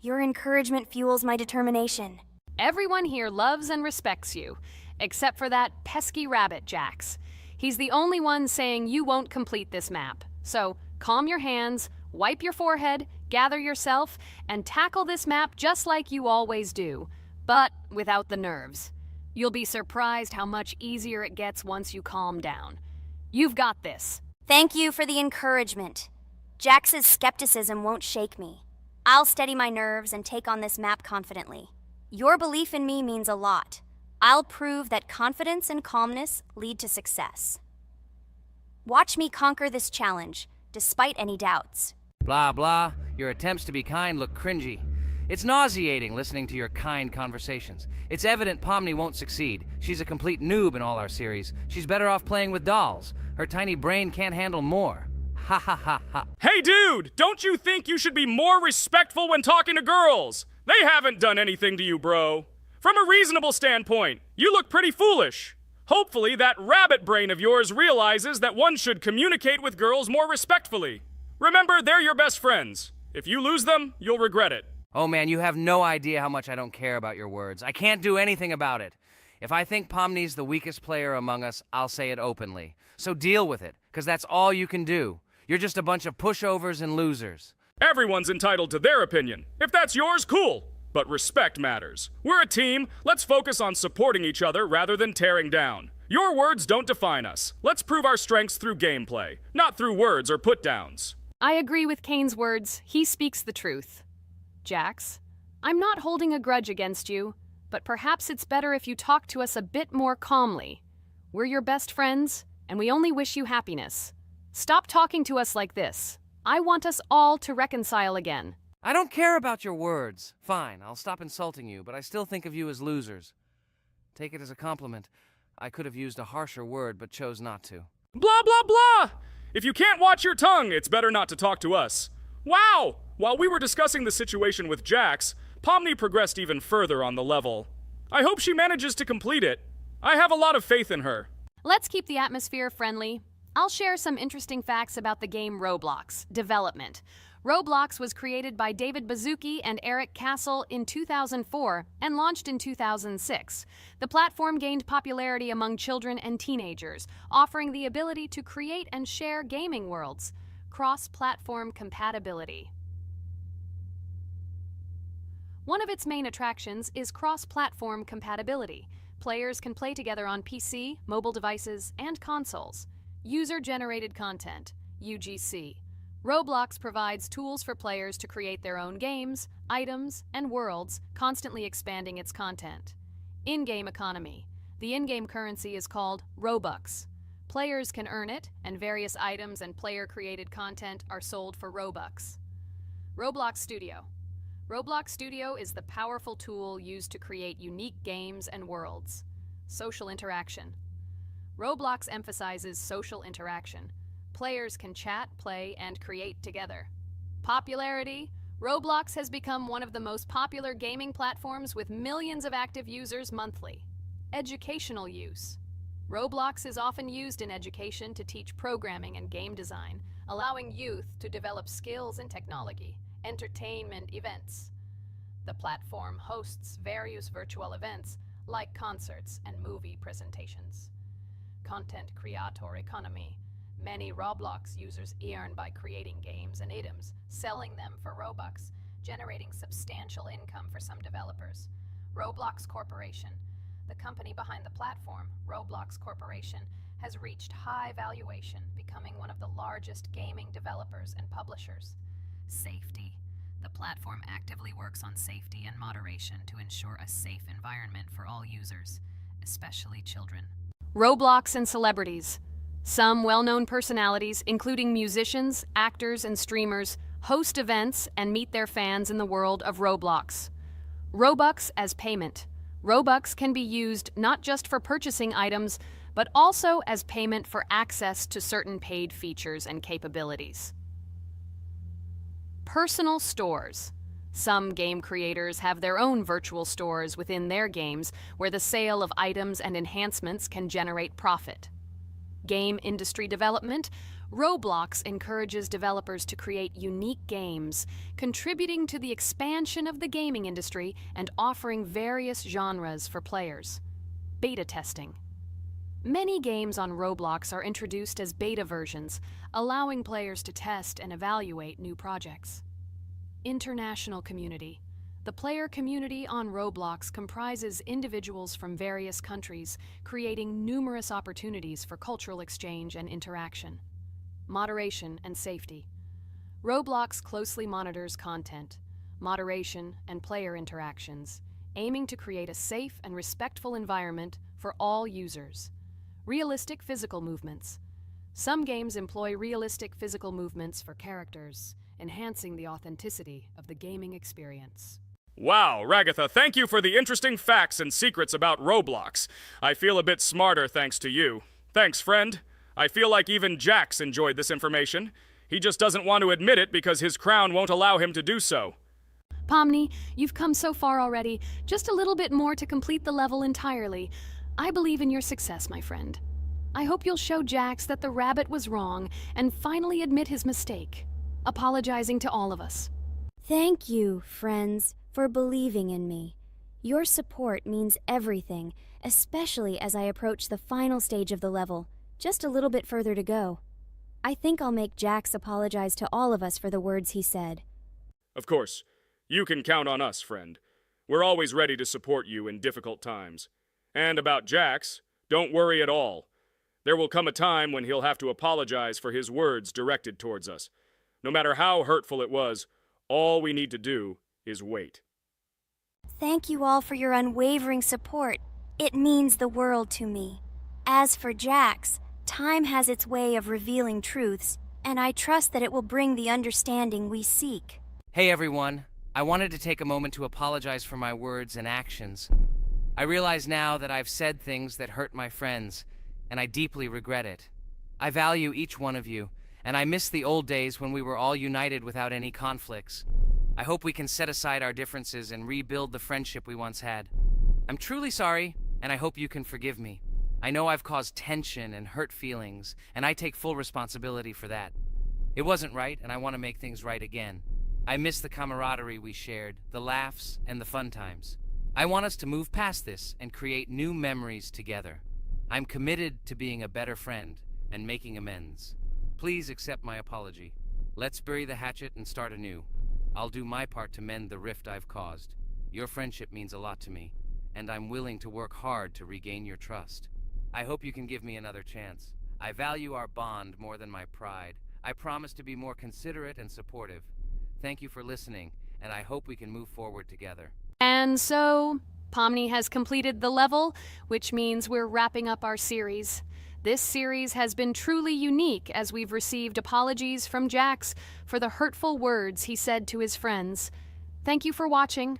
Speaker 6: Your encouragement fuels my determination.
Speaker 2: Everyone here loves and respects you, except for that pesky rabbit, Jax. He's the only one saying you won't complete this map. So calm your hands, wipe your forehead, gather yourself, and tackle this map just like you always do, but without the nerves. You'll be surprised how much easier it gets once you calm down. You've got this.
Speaker 6: Thank you for the encouragement. Jax's skepticism won't shake me. I'll steady my nerves and take on this map confidently. Your belief in me means a lot. I'll prove that confidence and calmness lead to success. Watch me conquer this challenge, despite any doubts.
Speaker 3: Blah, blah. Your attempts to be kind look cringy. It's nauseating listening to your kind conversations. It's evident Pomni won't succeed. She's a complete noob in all our series. She's better off playing with dolls. Her tiny brain can't handle more. Ha ha ha ha.
Speaker 4: Hey, dude! Don't you think you should be more respectful when talking to girls? They haven't done anything to you, bro. From a reasonable standpoint, you look pretty foolish. Hopefully, that rabbit brain of yours realizes that one should communicate with girls more respectfully. Remember, they're your best friends. If you lose them, you'll regret it.
Speaker 3: Oh man, you have no idea how much I don't care about your words. I can't do anything about it. If I think Pomni's the weakest player among us, I'll say it openly. So deal with it, because that's all you can do. You're just a bunch of pushovers and losers.
Speaker 4: Everyone's entitled to their opinion. If that's yours, cool. But respect matters. We're a team. Let's focus on supporting each other rather than tearing down. Your words don't define us. Let's prove our strengths through gameplay, not through words or put-downs.
Speaker 2: I agree with Kane's words. He speaks the truth. Jax, I'm not holding a grudge against you, but perhaps it's better if you talk to us a bit more calmly. We're your best friends, and we only wish you happiness. Stop talking to us like this. I want us all to reconcile again.
Speaker 3: I don't care about your words. Fine, I'll stop insulting you, but I still think of you as losers. Take it as a compliment. I could have used a harsher word, but chose not to.
Speaker 4: Blah, blah, blah! If you can't watch your tongue, it's better not to talk to us. Wow! While we were discussing the situation with Jax, Pomni progressed even further on the level. I hope she manages to complete it. I have a lot of faith in her.
Speaker 2: Let's keep the atmosphere friendly. I'll share some interesting facts about the game Roblox development. Roblox was created by David Baszucki and Eric Castle in 2004 and launched in 2006. The platform gained popularity among children and teenagers, offering the ability to create and share gaming worlds. Cross-platform compatibility. One of its main attractions is cross-platform compatibility. Players can play together on PC, mobile devices, and consoles. User-generated content, UGC. Roblox provides tools for players to create their own games, items, and worlds, constantly expanding its content. In-game economy. The in-game currency is called Robux. Players can earn it, and various items and player-created content are sold for Robux. Roblox Studio. Roblox Studio is the powerful tool used to create unique games and worlds. Social interaction. Roblox emphasizes social interaction. Players can chat, play, and create together. Popularity. Roblox has become one of the most popular gaming platforms with millions of active users monthly. Educational use. Roblox is often used in education to teach programming and game design, allowing youth to develop skills in technology. Entertainment events. The platform hosts various virtual events like concerts and movie presentations. Content creator economy. Many Roblox users earn by creating games and items, selling them for Robux, generating substantial income for some developers. Roblox Corporation. The company behind the platform, Roblox Corporation, has reached high valuation, becoming one of the largest gaming developers and publishers. Safety. The platform actively works on safety and moderation to ensure a safe environment for all users, especially children. Roblox and celebrities. Some well-known personalities, including musicians, actors, and streamers, host events and meet their fans in the world of Roblox. Robux as payment. Robux can be used not just for purchasing items, but also as payment for access to certain paid features and capabilities. Personal stores. Some game creators have their own virtual stores within their games where the sale of items and enhancements can generate profit. Game industry development. Roblox encourages developers to create unique games, contributing to the expansion of the gaming industry and offering various genres for players. Beta testing. Many games on Roblox are introduced as beta versions, allowing players to test and evaluate new projects. International community. The player community on Roblox comprises individuals from various countries, creating numerous opportunities for cultural exchange and interaction. Moderation and safety. Roblox closely monitors content, moderation, and player interactions, aiming to create a safe and respectful environment for all users. Realistic physical movements. Some games employ realistic physical movements for characters, enhancing the authenticity of the gaming experience.
Speaker 4: Wow, Ragatha, thank you for the interesting facts and secrets about Roblox. I feel a bit smarter thanks to you. Thanks, friend. I feel like even Jax enjoyed this information. He just doesn't want to admit it because his crown won't allow him to do so.
Speaker 2: Pomni, you've come so far already. Just a little bit more to complete the level entirely. I believe in your success, my friend. I hope you'll show Jax that the rabbit was wrong and finally admit his mistake, apologizing to all of us.
Speaker 1: Thank you, friends, for believing in me. Your support means everything, especially as I approach the final stage of the level, just a little bit further to go. I think I'll make Jax apologize to all of us for the words he said.
Speaker 4: Of course, you can count on us, friend. We're always ready to support you in difficult times. And about Jax, don't worry at all. There will come a time when he'll have to apologize for his words directed towards us. No matter how hurtful it was, all we need to do is wait.
Speaker 6: Thank you all for your unwavering support. It means the world to me. As for Jax, time has its way of revealing truths, and I trust that it will bring the understanding we seek.
Speaker 3: Hey everyone, I wanted to take a moment to apologize for my words and actions. I realize now that I've said things that hurt my friends, and I deeply regret it. I value each one of you, and I miss the old days when we were all united without any conflicts. I hope we can set aside our differences and rebuild the friendship we once had. I'm truly sorry, and I hope you can forgive me. I know I've caused tension and hurt feelings, and I take full responsibility for that. It wasn't right, and I want to make things right again. I miss the camaraderie we shared, the laughs, and the fun times. I want us to move past this and create new memories together. I'm committed to being a better friend and making amends. Please accept my apology. Let's bury the hatchet and start anew. I'll do my part to mend the rift I've caused. Your friendship means a lot to me, and I'm willing to work hard to regain your trust. I hope you can give me another chance. I value our bond more than my pride. I promise to be more considerate and supportive. Thank you for listening, and I hope we can move forward together.
Speaker 2: And so, Pomni has completed the level, which means we're wrapping up our series. This series has been truly unique as we've received apologies from Jax for the hurtful words he said to his friends. Thank you for watching.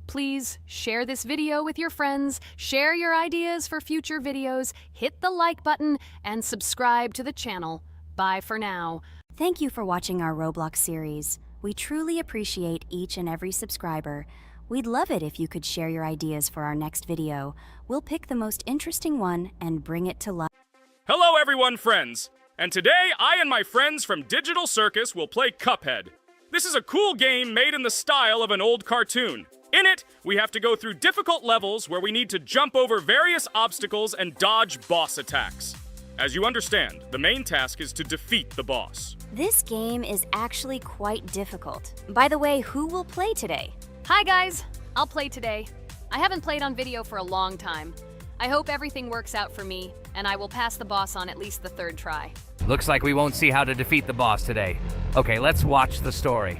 Speaker 2: Please share this video with your friends, share your ideas for future videos, hit the like button, and subscribe to the channel. Bye for now.
Speaker 5: Thank you for watching our Roblox series. We truly appreciate each and every subscriber. We'd love it if you could share your ideas for our next video. We'll pick the most interesting one and bring it to life.
Speaker 4: Hello everyone, friends! And today, I and my friends from Digital Circus will play Cuphead. This is a cool game made in the style of an old cartoon. In it, we have to go through difficult levels where we need to jump over various obstacles and dodge boss attacks. As you understand, the main task is to defeat the boss.
Speaker 6: This game is actually quite difficult. By the way, who will play today?
Speaker 2: Hi guys, I'll play today. I haven't played on video for a long time. I hope everything works out for me, and I will pass the boss on at least the third try.
Speaker 3: Looks like we won't see how to defeat the boss today. Okay, let's watch the story.